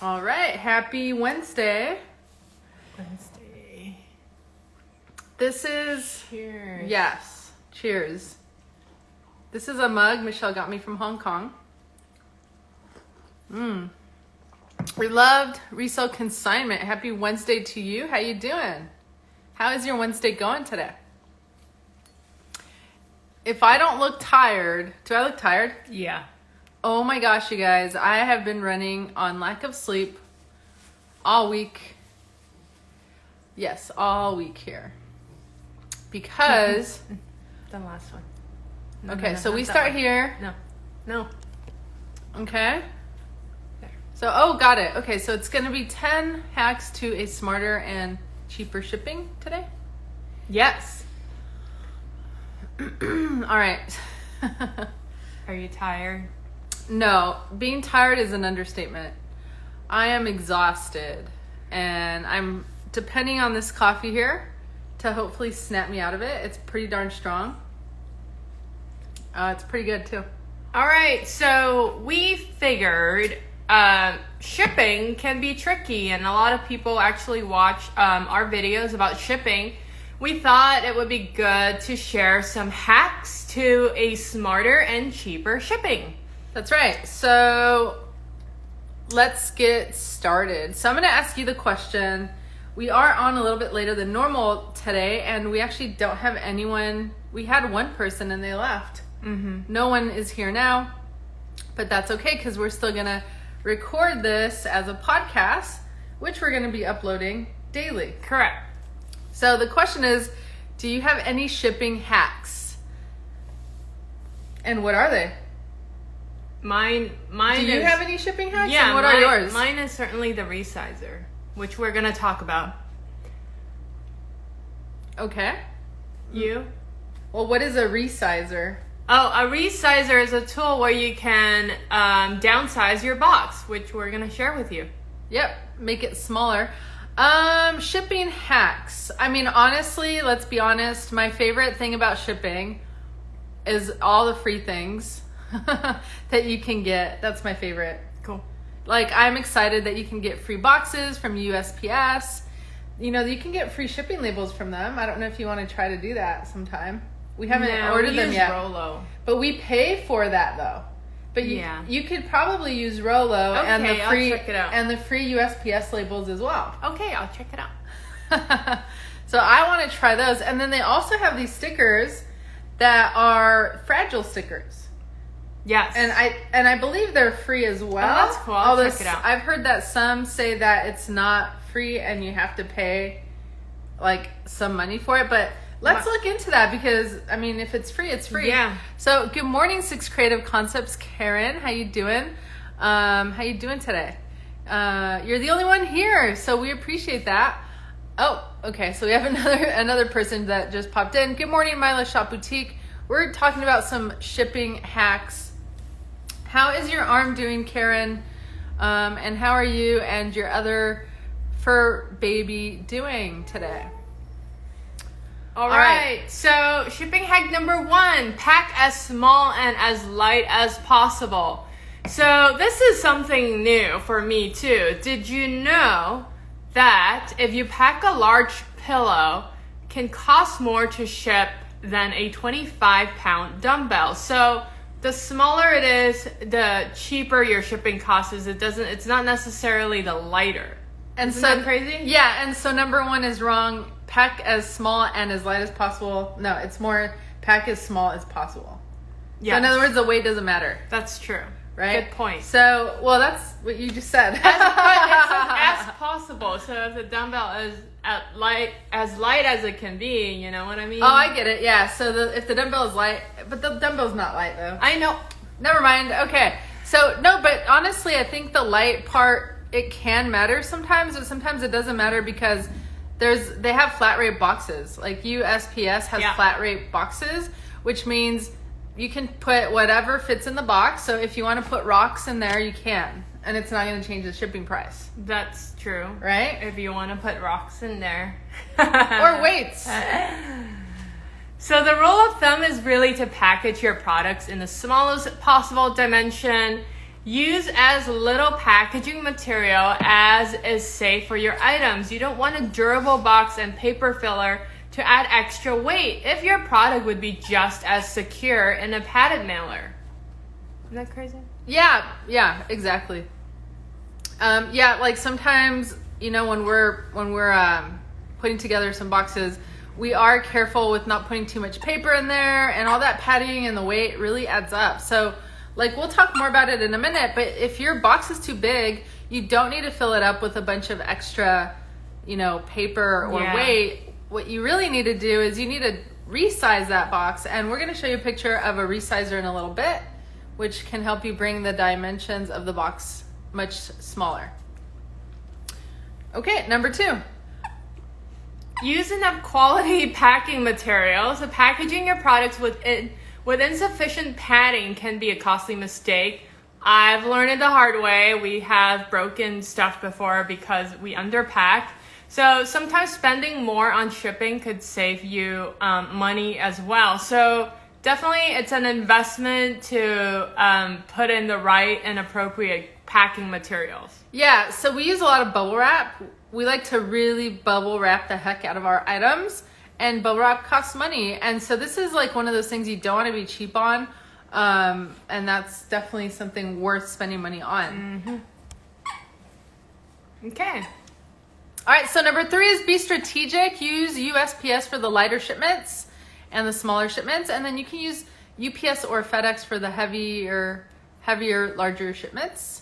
All right, happy Wednesday. This is... Cheers. Yes, cheers. This is a mug Michelle got me from Hong Kong. We loved resale consignment. Happy Wednesday to you. How you doing? How is your Wednesday going today? If I don't look tired, do I look tired? Yeah. Oh my gosh, you guys. I have been running on lack of sleep all week. Yes, all week here. Because... The last one. Okay, so we start here. No. Okay. There. So, got it. Okay, so it's going to be 10 hacks to a smarter and cheaper shipping today. Yes. All right. Are you tired? No, being tired is an understatement. I am exhausted, and I'm depending on this coffee here to hopefully snap me out of it. It's pretty darn strong. It's pretty good too. All right, so we figured shipping can be tricky, and a lot of people actually watch our videos about shipping. We thought it would be good to share some hacks to a smarter and cheaper shipping. That's right. So let's get started. So I'm going to ask you the question. We are on a little bit later than normal today, and we actually don't have anyone. We had one person and they left. No one is here now, but that's okay because we're still going to record this as a podcast, which we're going to be uploading daily. Correct. So the question is, do you have any shipping hacks? And what are they? Mine Do you have any shipping hacks? Yeah, and what are yours? Mine is certainly the RESIZER, which we're going to talk about. Okay. You? Well, what is a resizer? Oh, a RESIZER is a tool where you can downsize your box, which we're going to share with you. Yep, make it smaller. Shipping hacks. I mean, honestly, let's be honest. My favorite thing about shipping is all the free things that you can get. That's my favorite. Cool. Like, I'm excited that you can get free boxes from USPS. You know, you can get free shipping labels from them. I don't know if you want to try to do that sometime. We haven't ordered them yet. Rollo. But we pay for that though. But you could probably use Rollo and the free I'll check it out. and the free USPS labels as well. Okay, I'll check it out. So I want to try those. And then they also have these stickers that are fragile stickers. Yes. And I believe they're free as well. Oh, that's cool. I'll check it out. I've heard that some say that it's not free and you have to pay like some money for it, but let's look into that because, I mean, if it's free, it's free. Yeah. So, good morning, Six Creative Concepts. Karen, how you doing? How you doing today? You're the only one here, so we appreciate that. Oh, okay. So we have another person that just popped in. Good morning, Mila Shop Boutique. We're talking about some shipping hacks. How is your arm doing, Karen? And how are you and your other fur baby doing today? All right. So shipping hack number 1, pack as small and as light as possible. So this is something new for me too. Did you know that if you pack a large pillow, it can cost more to ship than a 25-pound dumbbell? So the smaller it is, the cheaper your shipping cost is. It's not necessarily the lighter. And Isn't that crazy? Yeah, and so number 1 is wrong. Pack as small and as light as possible. No, it's more pack as small as possible. Yeah. So in other words, the weight doesn't matter. That's true. Right? Good point. So, well, that's what you just said. As possible. So if the dumbbell is as light as it can be, you know what I mean? Oh, I get it. Yeah. So if the dumbbell is light, but the dumbbell's not light though. I know. Never mind. Okay. So no, but honestly, I think the light part, it can matter sometimes, but sometimes it doesn't matter because they have flat rate boxes. Like USPS has flat rate boxes, which means you can put whatever fits in the box. So if you want to put rocks in there, you can. And it's not going to change the shipping price. That's true. Right? If you want to put rocks in there. Or weights. So the rule of thumb is really to package your products in the smallest possible dimension Use as little packaging material as is safe for your items. You don't want a durable box and paper filler to add extra weight if your product would be just as secure in a padded mailer. Isn't that crazy? Yeah, exactly. Yeah, like sometimes, you know, when we're putting together some boxes, we are careful with not putting too much paper in there, and all that padding and the weight really adds up. So, like, we'll talk more about it in a minute, but if your box is too big, you don't need to fill it up with a bunch of extra, you know, paper or weight. What you really need to do is you need to resize that box, and we're going to show you a picture of a resizer in a little bit, which can help you bring the dimensions of the box much smaller. Okay, number 2. Use enough quality packing materials. So packaging your products with insufficient padding can be a costly mistake. I've learned it the hard way. We have broken stuff before because we underpack. So sometimes spending more on shipping could save you money as well. So definitely it's an investment to put in the right and appropriate packing materials. Yeah, so we use a lot of bubble wrap. We like to really bubble wrap the heck out of our items, and bubble wrap costs money. And so this is like one of those things you don't want to be cheap on, and that's definitely something worth spending money on. Okay. All right, so number 3 is be strategic. Use USPS for the lighter shipments and the smaller shipments, and then you can use UPS or FedEx for the heavier, larger shipments.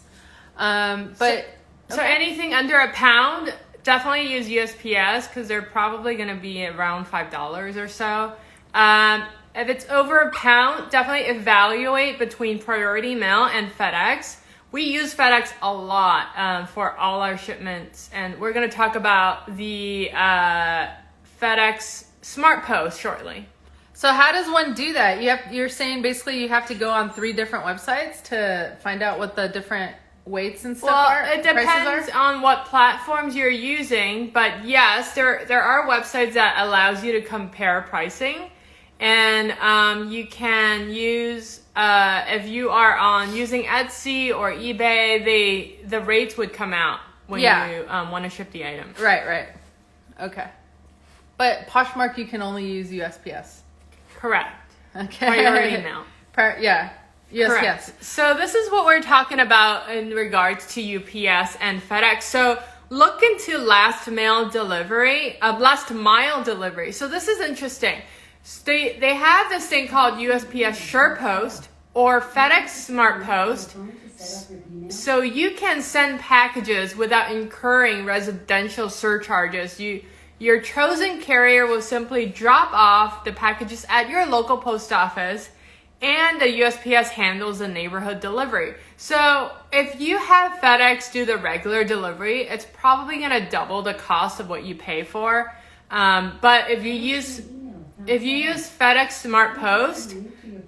So anything under a pound, definitely use USPS because they're probably going to be around $5 or so. If it's over a pound, definitely evaluate between Priority Mail and FedEx. We use FedEx a lot for all our shipments, and we're going to talk about the FedEx Smart Post shortly. So how does one do that? You're saying basically you have to go on 3 different websites to find out what the different weights and stuff are? Well, it depends on what platforms you're using, but yes, there are websites that allows you to compare pricing, and you can use if you are using Etsy or eBay, the rates would come out when you want to ship the item. Right. Okay. But Poshmark, you can only use USPS. Correct. Okay. Priority Mail. Yes, correct. yes. So this is what we're talking about in regards to UPS and FedEx. So look into last mile delivery. So this is interesting. They have this thing called USPS SurePost or FedEx Smart Post. So you can send packages without incurring residential surcharges. Your chosen carrier will simply drop off the packages at your local post office, and the USPS handles the neighborhood delivery. So if you have FedEx do the regular delivery, it's probably going to double the cost of what you pay for. But if you use FedEx Smart Post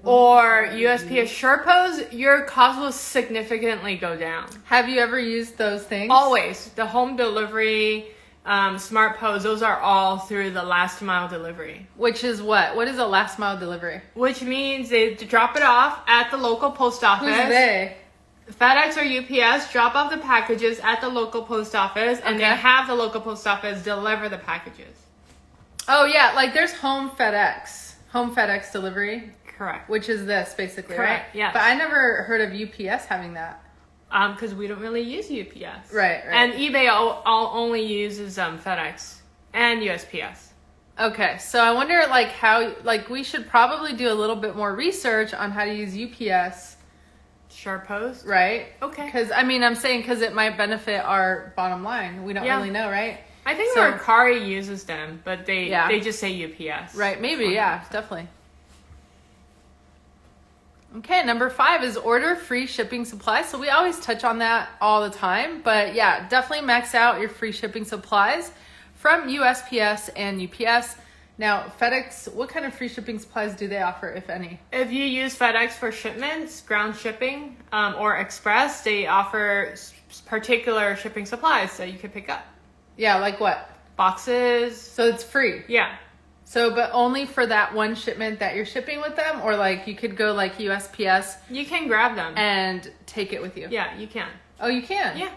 or USPS SurePost, your cost will significantly go down. Have you ever used those things? Always. The home delivery, Smart Post, those are all through the last mile delivery. Which is what? What is a last mile delivery? Which means they drop it off at the local post office. Who's they? FedEx or UPS drop off the packages at the local post office, and they have the local post office deliver the packages. Oh yeah, like there's home FedEx delivery. Correct. Which is this basically, correct, right? Yes. But I never heard of UPS having that. Because we don't really use UPS. Right. And eBay only uses FedEx and USPS. Okay, so I wonder we should probably do a little bit more research on how to use UPS. SurePost? Right. Okay. Because because it might benefit our bottom line. We don't really know, right? I think Mercari uses them, but they just say UPS. Right, maybe, definitely. Okay, number 5 is order free shipping supplies. So we always touch on that all the time, but yeah, definitely max out your free shipping supplies from USPS and UPS. Now, FedEx, what kind of free shipping supplies do they offer, if any? If you use FedEx for shipments, ground shipping, or express, they offer particular shipping supplies that you can pick up. Yeah, like what? Boxes. So it's free? Yeah. So, but only for that one shipment that you're shipping with them, or like you could go like USPS. You can grab them and take it with you. Yeah, you can. Oh, you can? Yeah.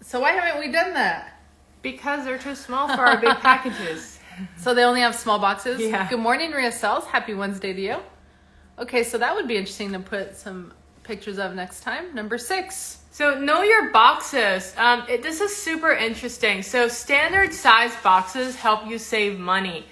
So why haven't we done that? Because they're too small for our big packages. So they only have small boxes? Yeah. Good morning, Ria Cells. Happy Wednesday to you. Okay, so that would be interesting to put some pictures of next time. Number 6. So know your boxes. This is super interesting. So standard size boxes help you save money.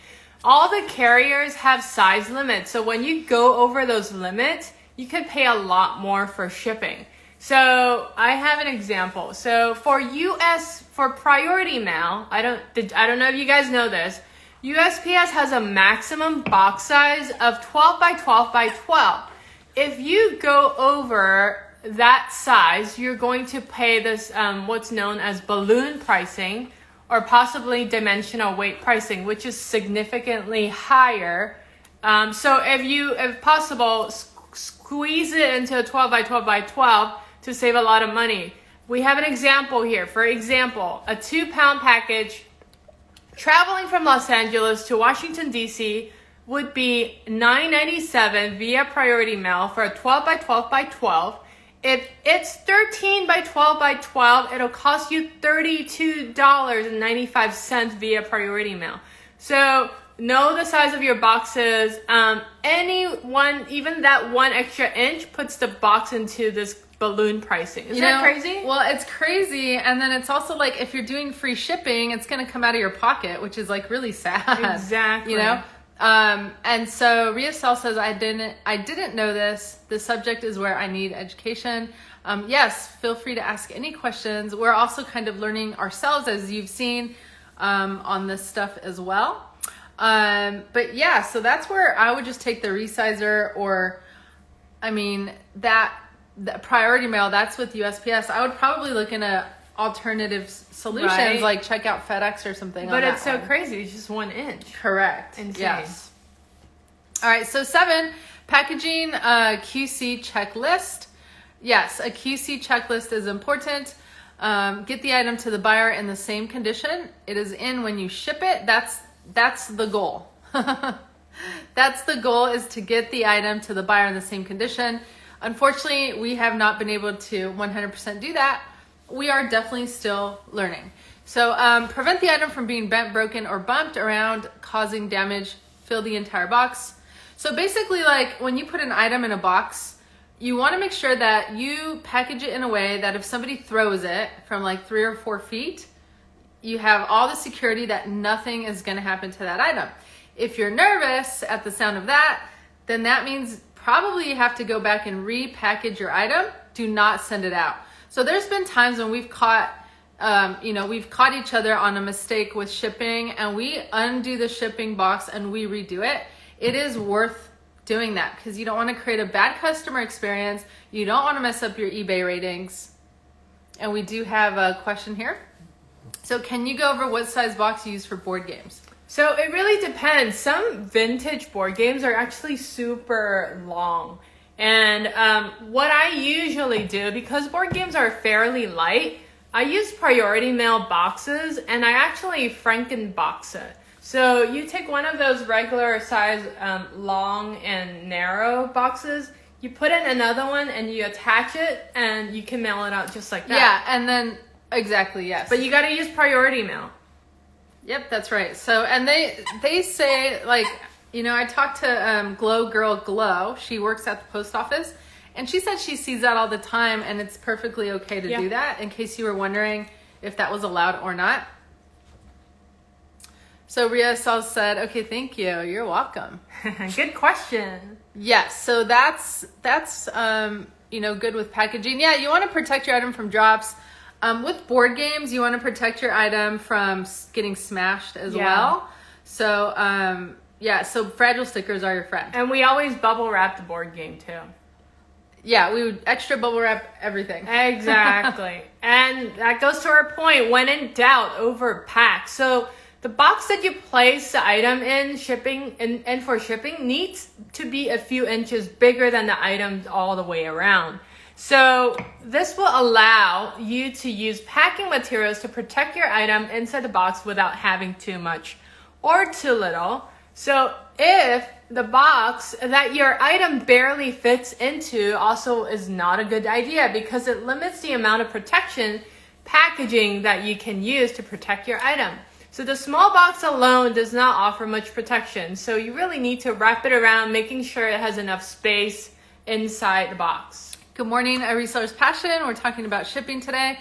All the carriers have size limits. So when you go over those limits, you could pay a lot more for shipping. So I have an example. So for priority mail, I don't know if you guys know this. USPS has a maximum box size of 12 by 12 by 12. If you go over that size, you're going to pay this what's known as balloon pricing, or possibly dimensional weight pricing, which is significantly higher. So if possible, squeeze it into a 12 by 12 by 12 to save a lot of money. We have an example here. For example, a 2-pound package traveling from Los Angeles to Washington, D.C. would be $9.97 via priority mail for a 12 by 12 by 12. If it's 13 by 12 by 12, it'll cost you $32.95 via priority mail. So know the size of your boxes. Even that 1 extra inch puts the box into this balloon pricing. Is that crazy? Well, it's crazy. And then it's also like if you're doing free shipping, it's going to come out of your pocket, which is like really sad. Exactly. You know? And so Ria Cell says, I didn't know this. The subject is where I need education. Yes, feel free to ask any questions. We're also kind of learning ourselves, as you've seen, on this stuff as well. But yeah, so that's where I would just take the RESIZER, or, I mean, the priority mail, that's with USPS. I would probably look into alternative solutions, right, like check out FedEx or something. But it's so crazy. It's just 1 inch. Correct. Insane. Yes. All right. So 7, packaging QC checklist. Yes, a QC checklist is important. Get the item to the buyer in the same condition it is in when you ship it. That's the goal. That's the goal, is to get the item to the buyer in the same condition. Unfortunately, we have not been able to 100% do that. We are definitely still learning. So prevent the item from being bent, broken, or bumped around, causing damage. Fill the entire box. So basically, like when you put an item in a box, you want to make sure that you package it in a way that if somebody throws it from like 3 or 4 feet, you have all the security that nothing is going to happen to that item. If you're nervous at the sound of that, then that means probably you have to go back and repackage your item. Do not send it out. So there's been times when we've caught each other on a mistake with shipping, and we undo the shipping box and we redo it. It is worth doing that because you don't want to create a bad customer experience. You don't want to mess up your eBay ratings. And we do have a question here. So can you go over what size box you use for board games? So it really depends. Some vintage board games are actually super long. And what I usually do, because board games are fairly light, I use priority mail boxes, and I actually Frankenbox it. So you take one of those regular size long and narrow boxes, you put in another one, and you attach it, and you can mail it out just like that. Yeah, and then, exactly, yes. But you got to use priority mail. Yep, that's right. So, and they say, like, you know, I talked to Glow Girl Glow. She works at the post office, and she said she sees that all the time, and it's perfectly okay to do that, in case you were wondering if that was allowed or not. So Ria Sal said, okay, thank you. You're welcome. Good question. Yes, so that's good with packaging. Yeah, you want to protect your item from drops. With board games, you want to protect your item from getting smashed as well. So, so fragile stickers are your friend. And we always bubble wrap the board game too. Yeah, we would extra bubble wrap everything. Exactly. And that goes to our point, when in doubt, overpack. So the box that you place the item in shipping and for shipping needs to be a few inches bigger than the item all the way around. So this will allow you to use packing materials to protect your item inside the box without having too much or too little. So if the box that your item barely fits into also is not a good idea because it limits the amount of protection packaging that you can use to protect your item. So the small box alone does not offer much protection. So you really need to wrap it around, making sure it has enough space inside the box. Good morning, A Reseller's Passion. We're talking about shipping today.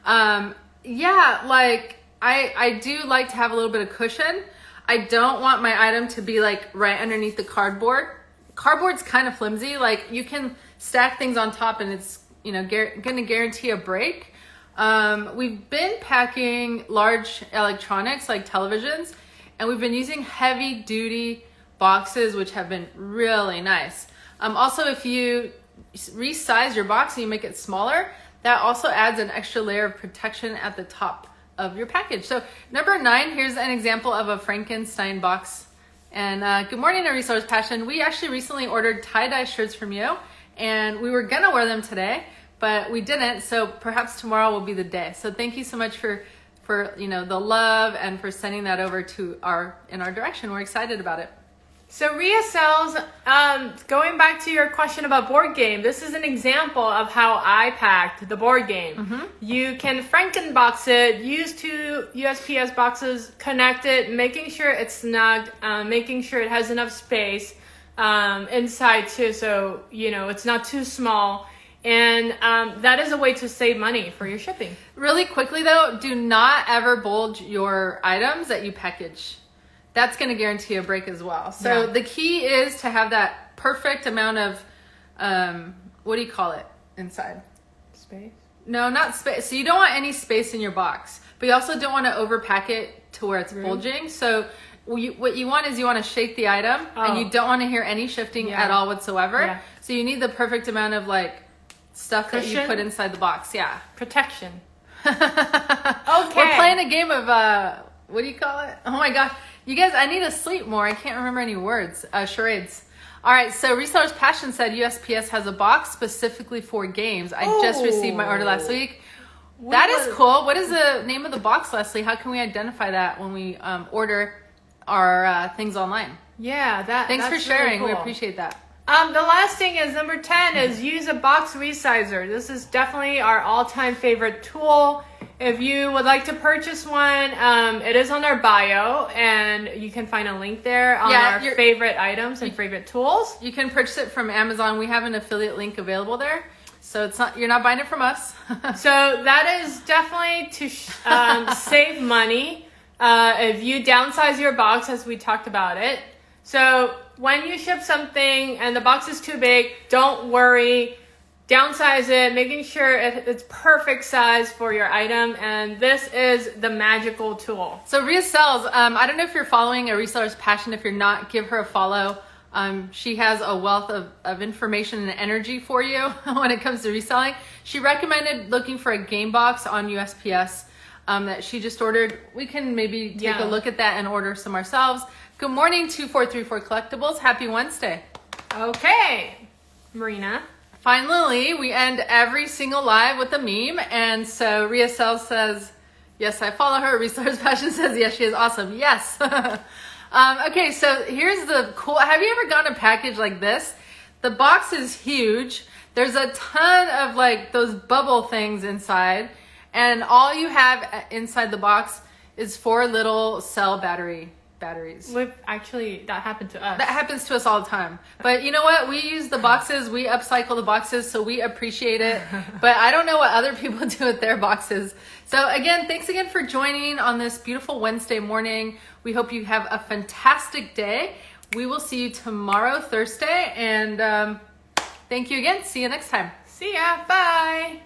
Yeah, like I do like to have a little bit of cushion. I don't want my item to be like right underneath the cardboard. Cardboard's kind of flimsy. Like you can stack things on top and it's, you know, going to guarantee a break. We've been packing large electronics like televisions, and we've been using heavy duty boxes, which have been really nice. Also, if you resize your box and you make it smaller, that also adds an extra layer of protection at the top of your package. So number 9, here's an example of a Frankenstein box. And good morning, A Reseller's Passion. We actually recently ordered tie-dye shirts from you, and we were gonna wear them today, but we didn't, so perhaps tomorrow will be the day. So thank you so much for you know, the love and for sending that over to in our direction. We're excited about it. So Ria sells, going back to your question about board game, this is an example of how I packed the board game. Mm-hmm. You can Frankenbox it, use 2 USPS boxes, connect it, making sure it's snug, making sure it has enough space inside too, so you know it's not too small. And that is a way to save money for your shipping. Really quickly though, do not ever bulge your items that you package. That's going to guarantee a break as well. So the key is to have that perfect amount of, what do you call it inside? Space? No, not space. So you don't want any space in your box, but you also don't want to overpack it to where it's bulging. So what you want is you want to shake the item and you don't want to hear any shifting at all whatsoever. Yeah. So you need the perfect amount of like stuff cushion? That you put inside the box. Yeah. Protection. Okay. We're playing a game of, what do you call it? Oh my gosh. You guys, I need to sleep more. I can't remember any words. Charades. All right, so Reseller's Passion said USPS has a box specifically for games. I just received my order last week. That is cool. What is the name of the box, Leslie? How can we identify that when we order our things online? Yeah, Thanks for sharing. Really cool. We appreciate that. The last thing is number 10 is use a box resizer. This is definitely our all-time favorite tool. If you would like to purchase one, it is on our bio, and you can find a link there on our favorite items and favorite tools. You can purchase it from Amazon. We have an affiliate link available there, so you're not buying it from us. So that is definitely to save money if you downsize your box, as we talked about it. So when you ship something and the box is too big, don't worry. Downsize it, making sure it's perfect size for your item, and this is the magical tool. So Ria sells, I don't know if you're following A Reseller's Passion. If you're not, give her a follow. She has a wealth of information and energy for you when it comes to reselling. She recommended looking for a game box on USPS that she just ordered. We can maybe take a look at that and order some ourselves. Good morning, 2434 Collectibles. Happy Wednesday. Okay, Marina. Finally, we end every single live with a meme. And so Ria Sells says, yes, I follow her. Reseller's Passion says, yes, she is awesome. Yes. Okay, so here's the cool. Have you ever gotten a package like this? The box is huge. There's a ton of like those bubble things inside. And all you have inside the box is 4 little cell batteries. Actually, that happened to us. That happens to us all the time. But you know what? We use the boxes. We upcycle the boxes, so we appreciate it. But I don't know what other people do with their boxes. So again, thanks again for joining on this beautiful Wednesday morning. We hope you have a fantastic day. We will see you tomorrow, Thursday. And thank you again. See you next time. See ya. Bye.